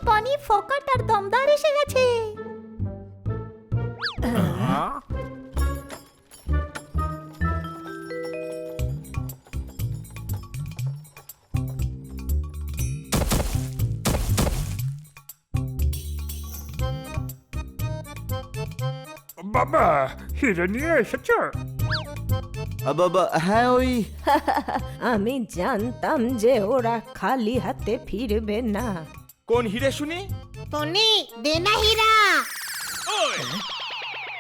বনি, ফোকাট আর দমদার এসে গেছে। বাবা, হিরে নিয়ে এসেছো? বাবা হ্যাঁ, ওই আমি জানতাম যে ওরা খালি হাতে ফিরবে না। কোন হিরে শুনি? টনি, দে না হীরা।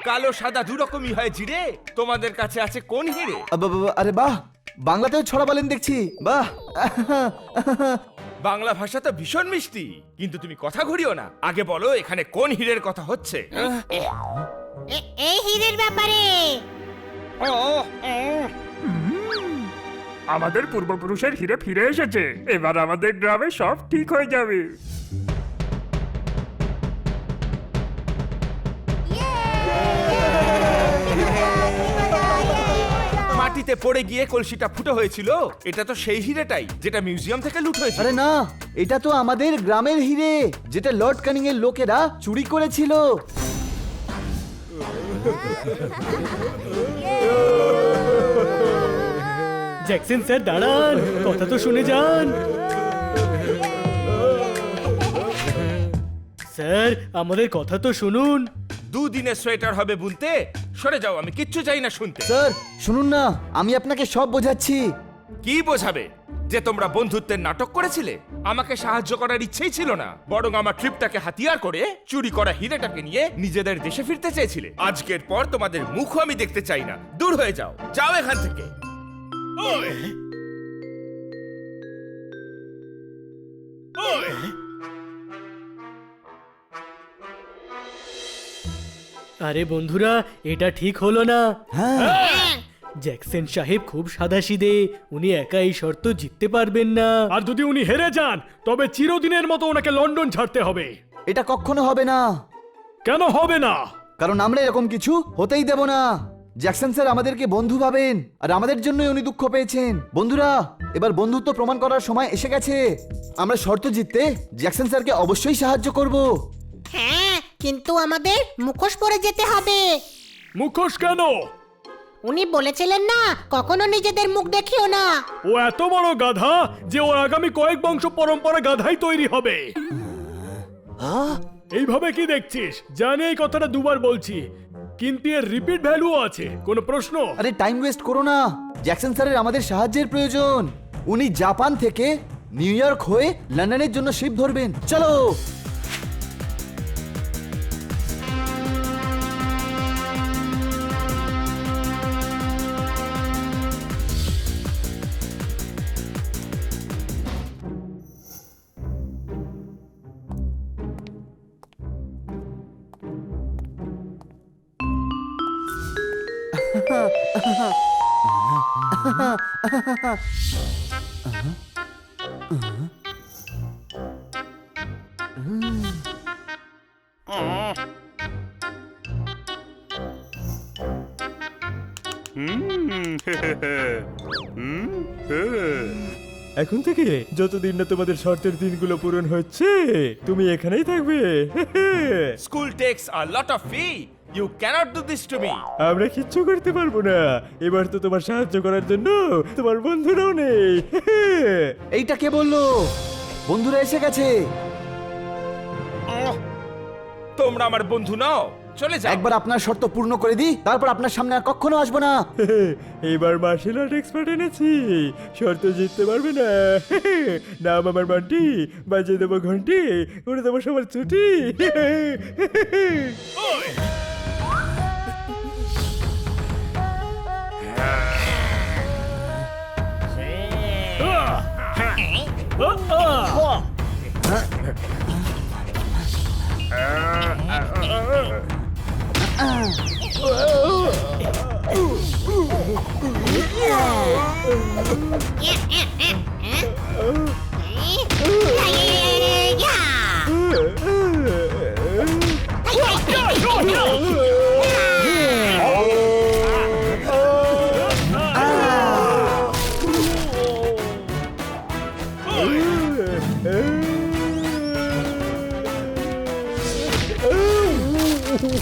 কালো সাদা দুরকমই হয় জিরে, তোমাদের কাছে আছে কোন হিরে? আরে বাহ, বাংলাতেও ছড়া বলেন দেখছি, বাহ। বাংলা ভাষা তো ভীষণ মিষ্টি, কিন্তু তুমি কথা ঘুরিও না। আগে বলো এখানে কোন হীরের কথা হচ্ছে? এই হীরের ব্যাপারে। আমাদের পূর্বপুরুষের হিরে ফিরে এসেছে। এবার আমাদের গ্রামে সব ঠিক হয়ে যাবে। মাটিতে পড়ে গিয়ে কলসিটা ফুটো হয়েছিল, এটা তো সেই হিরেটাই যেটা মিউজিয়াম থেকে লুট হয়েছিল। আরে না, এটা তো আমাদের গ্রামের হিরে, যেটা লর্ড ক্যানিং এর লোকেরা চুরি করেছিল। জ্যাকসন স্যার দাঁড়ান, কথা তো শুনে যান। স্যার আমাদের কথা তো শুনুন। দুদিনের সোয়েটার হবে বুনতে, সরে যাও, আমি কিচ্ছু চাই না শুনতে। স্যার শুনুন না, আমি আপনাকে সব বোঝাচ্ছি। কি বোঝাবে? যে তোমরা বন্ধুত্বের নাটক করেছিলে? আমাকে সাহায্য করার ইচ্ছেই ছিল না, বরং আমার ট্রিপটাকে হাতিয়ার করে চুরি করা হিরেটাকে নিয়ে নিজেদের দেশে ফিরতে চেয়েছিলে। আজকের পর তোমাদের মুখও আমি দেখতে চাই না, দূর হয়ে যাও, যাও এখান থেকে। আরে বন্ধুরা, এটা ঠিক হলো না। হ্যাঁ, জ্যাকসন সাহেব খুব সাদাসিধে, উনি একা এই শর্ত জিততে পারবেন না। আর যদি উনি হেরে যান তবে চিরদিনের মতো ওনাকে লন্ডন ছাড়তে হবে। এটা কখনো হবে না, কেন হবে না? কারণ আমরা এরকম কিছু হতেই দেব না। জ্যাকসন স্যার আমাদেরকে বন্ধু ভাবেন, আর আমাদের জন্যই উনি দুঃখ পেয়েছেন। বন্ধুরা, এবার বন্ধুত্ব প্রমাণ করার সময় এসে গেছে। আমরা শর্ত জিততে জ্যাকসন স্যারকে অবশ্যই সাহায্য করব। হ্যাঁ, কিন্তু আমাদের মুখোশ পরে যেতে হবে। মুখোশ কেন? উনি বলেছিলেন না, কখনো নিজেদের মুখ দেখিও না। ও এত বড় গাধা যে ওর আগামী কয়েক বংশ পরম্পরা গাধাই তৈরি হবে। এইভাবে কি দেখছিস? জানি এই কথাটা দুবার বলছি, কিন্তু এর রিপিট ভ্যালু আছে। কোনো প্রশ্ন? আরে টাইম ওয়েস্ট করো না, জ্যাকসন স্যারের আমাদের সাহায্যের প্রয়োজন। উনি জাপান থেকে নিউ ইয়র্ক হয়ে লন্ডনের জন্য শিপ ধরবেন। চলো। এখন থেকে যতদিন না তোমাদের শর্তের দিনগুলো পূরণ হচ্ছে, তুমি এখানেই থাকবে। School takes a lot of fee, you can't do this to me. আমরা কিচ্ছু করতে পারবো না। এবার তো তোমার সাহায্য করার জন্য তোমার বন্ধুরাও নেই। এইটা কে বললো? বন্ধুরা এসে গেছে। তোমরা আমার বন্ধু নাও, চলে যাও। একবার আপনার শর্ত পূর্ণ করে দিই, তারপর আপনার সামনে আর কখনো আসবো না। এইবার মার্শাল আর্ট এক্সপার্ট এনেছি, শর্ত জিততে পারবে না। নাম আমার বান্টি, বাজিয়ে দেবো ঘন্টি, করে দেবো সবার ছুটি। থ্যাংক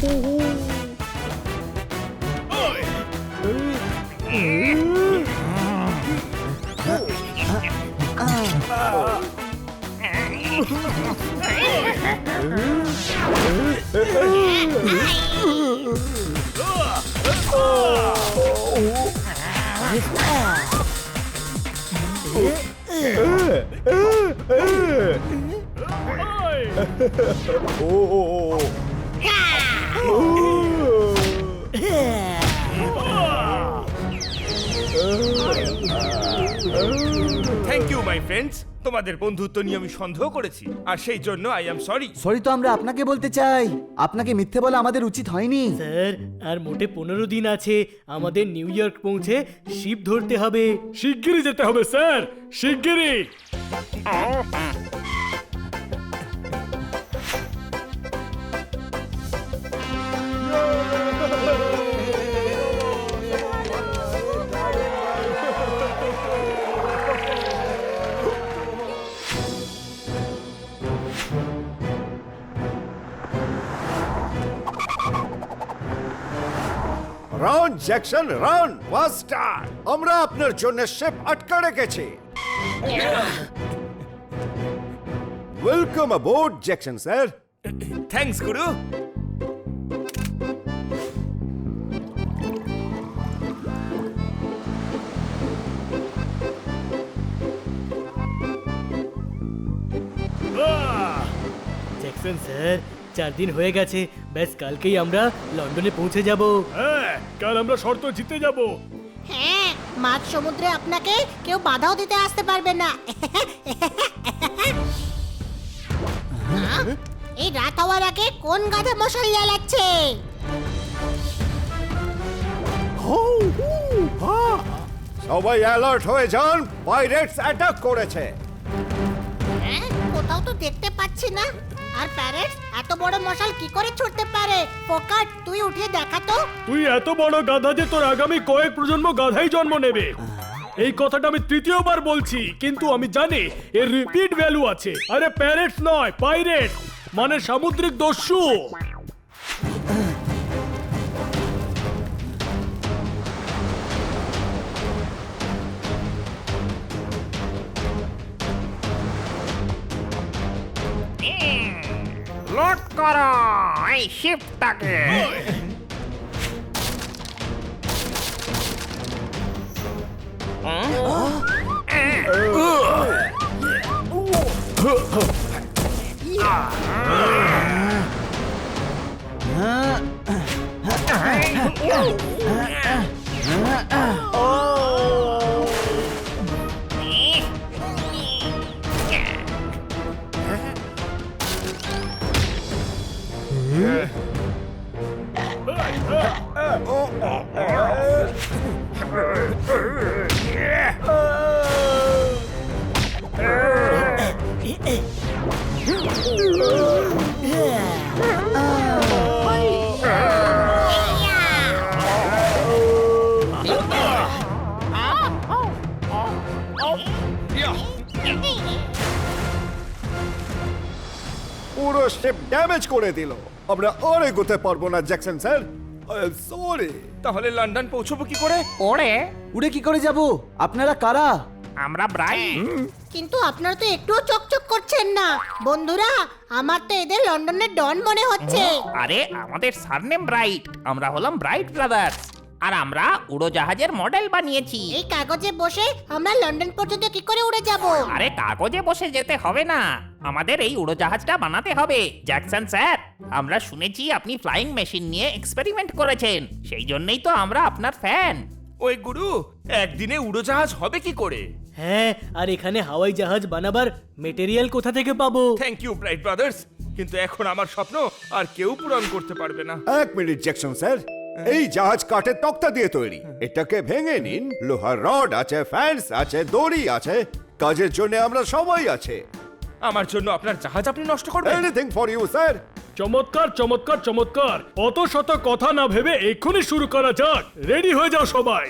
ইউ মাই ফ্রেন্ডস, তোমাদের বন্ধুত্ব নিয়ে আমি সন্দেহ করেছি, আর সেই জন্য আই এম সরি। সরি তো আমরা আপনাকে বলতে চাই, আপনাকে মিথ্যে বলা আমাদের উচিত হয়নি। স্যার আর মোটে 15 দিন আছে আমাদের নিউ ইয়র্ক পৌঁছে শিপ ধরতে হবে। শিগগিরই যেতে হবে স্যার, শিগগিরই। Run Jackson run, ফাস্টার! আমরা আপনার জন্য শিপ আটকা রেখেছি। Welcome aboard Jackson sir. Thanks গুরু। জ্যাকসন স্যার 4 দিন হয়ে গেছে, ব্যাস কালকেই আমরা লন্ডনে পৌঁছে যাব। হ্যাঁ, কাল আমরা শর্ত জিতে যাব। হ্যাঁ, মাঝ সমুদ্রে আপনাকে কেউ বাধাও দিতে আসতে পারবে না। এই রাত হওয়ার আগে কোন গাধা মশাল জ্বালাচ্ছে? সবাই অ্যালার্ট হয়ে যান, পাইরেটস অ্যাটাক করেছে। হ্যাঁ, কোথাও তো দেখতে পাচ্ছি না। আর প্যারেটস এত বড় মশাল কি করে ছুটতে পারে? ফোকাট, তুই উঠিয়ে দেখা তো। তুই এত বড় গাধা যে তোর আগামী কয়েক প্রজন্ম গাধাই জন্ম নেবে। এই কথাটা আমি তৃতীয়বার বলছি, কিন্তু আমি জানি এর রিপিট ভ্যালু আছে। আরে প্যারেটস নয়, পাইরেট মানে সামুদ্রিক দস্যু। লোড করো এই শিপটাকে। পুরো শিপ ড্যামেজ করে দিল। আমরা আর এগোতে পারবো না Jackson sir, I am sorry. তাহলে লন্ডন পৌঁছবো কি করে? ওরে, উড়ে কি করে যাব? আপনারা কারা? আমরা ব্রাইট। কিন্তু আপনারা তো একটুও চকচক করছেন না। বন্ধুরা, আমার তো এদের লন্ডনের ডন মনে হচ্ছে। আরে আমাদের সারনেম ব্রাইট, আমরা হলাম ব্রাইট ব্রাদার্স, আর আমরা উড়োজাহাজের মডেল বানিয়েছি। এই কাগজে বসে আমরা লন্ডন পর্যন্ত কি করে উড়ে যাব? আরে কাগজে বসে যেতে হবে না, আমাদের এই উড়োজাহাজটা বানাতে হবে। জ্যাকসন স্যার, আমরা শুনেছি আপনি ফ্লাইং মেশিন নিয়ে এক্সপেরিমেন্ট করেছেন, সেই জন্যই তো আমরা আপনার ফ্যান। ওই গুরু, একদিনে উড়োজাহাজ হবে কি করে? হ্যাঁ, আর এখানে হাওয়াই জাহাজ বানাবার মেটেরিয়াল কোথা থেকে পাবো? থ্যাংক ইউ ব্রাইট ব্রাদার্স, কিন্তু এখন আমার স্বপ্ন আর কেউ পূরণ করতে পারবে না। এক মিনিট জ্যাকসন স্যার, এই জাহাজ কাঠের তক্তা দিয়ে তৈরি। এটাকে ভেঙে নিন, লোহার রড আছে, ফ্যান্স আছে, দড়ি আছে, কাজের জন্য আমরা সবাই আছে। আমার জন্য আপনার জাহাজ আপনি নষ্ট করবেন? Anything for you sir. চমৎকার চমৎকার চমৎকার, অত শত কথা না ভেবে এক্ষুনি শুরু করা যাক। রেডি হয়ে যাও সবাই।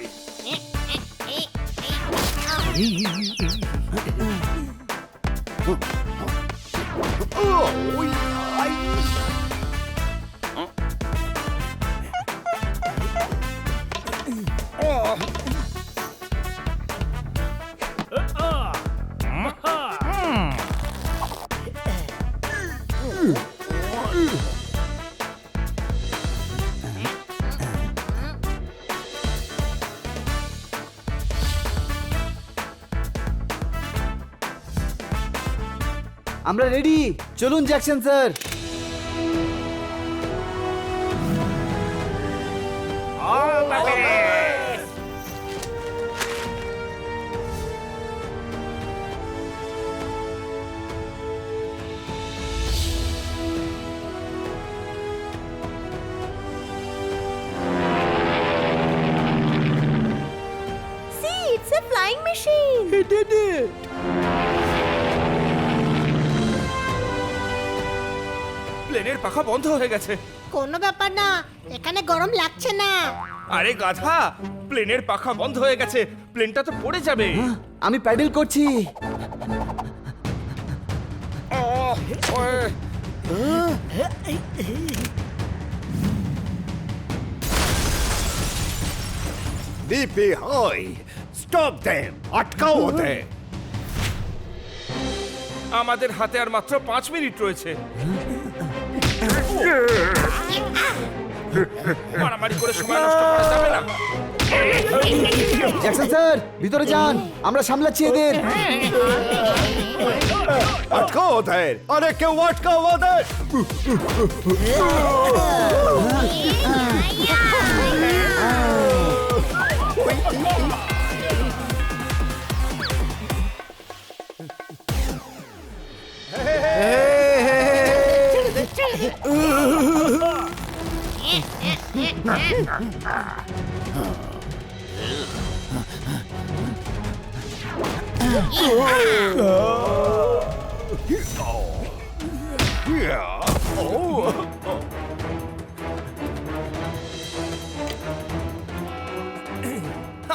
আমরা রেডি, চলুন Jackson sir. See, it's a flying machine. He did it. প্লেনের পাখা বন্ধ হয়ে গেছে। কোনো ব্যাপার না, এখানে গরম লাগছে না। আরে গাধা, প্লেনের পাখা বন্ধ হয়ে গেছে, প্লেনটা তো পড়ে যাবে। আমি প্যাডেল করছি। ডিপি হাই, স্টপ দেম, আটকাও ওদের। আমাদের হাতে আর মাত্র 5 মিনিট রয়েছে। মারামারি করে সময় নষ্ট করা যাবে না। জ্যাকসন স্যার, ভিতরে যান, আমরা সামলাচ্ছি এদের। আটকাও ওদের, আরে কেউ আটকাও ওদের।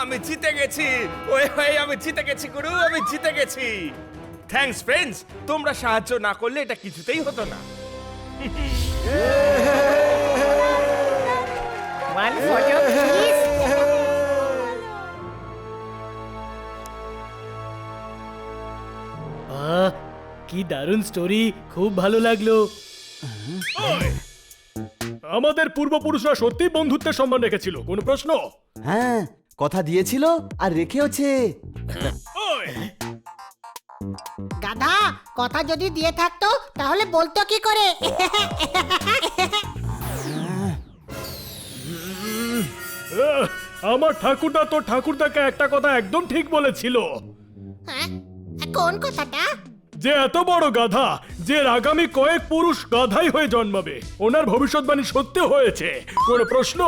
আমি জিতে গেছি। ওই আমি জিতে গেছি গুরু, আমি জিতে গেছি। থ্যাঙ্কস ফ্রেন্ডস, তোমরা সাহায্য না করলে এটা কিছুতেই হতো না। One photo, please. কি দারুণ স্টোরি, খুব ভালো লাগলো। আমাদের পূর্বপুরুষরা সত্যি বন্ধুত্বের সম্মান রেখেছিল, কোনো প্রশ্ন? হ্যাঁ, কথা দিয়েছিল আর রেখেওছে। গাধা, কথা যদি দিয়ে থাকতো তাহলে বলতো কি করে? আমার ঠাকুরদা তো ঠাকুরদাকে একটা কথা একদম ঠিক বলেছিল, হ্যাঁ? কোন কথাটা? যে এত বড় গাধা, যে আগামী কয়েক পুরুষ গাধাই হয়ে জন্মাবে, ওনার ভবিষ্যৎবাণী সত্যি হয়েছে, কোনো প্রশ্ন?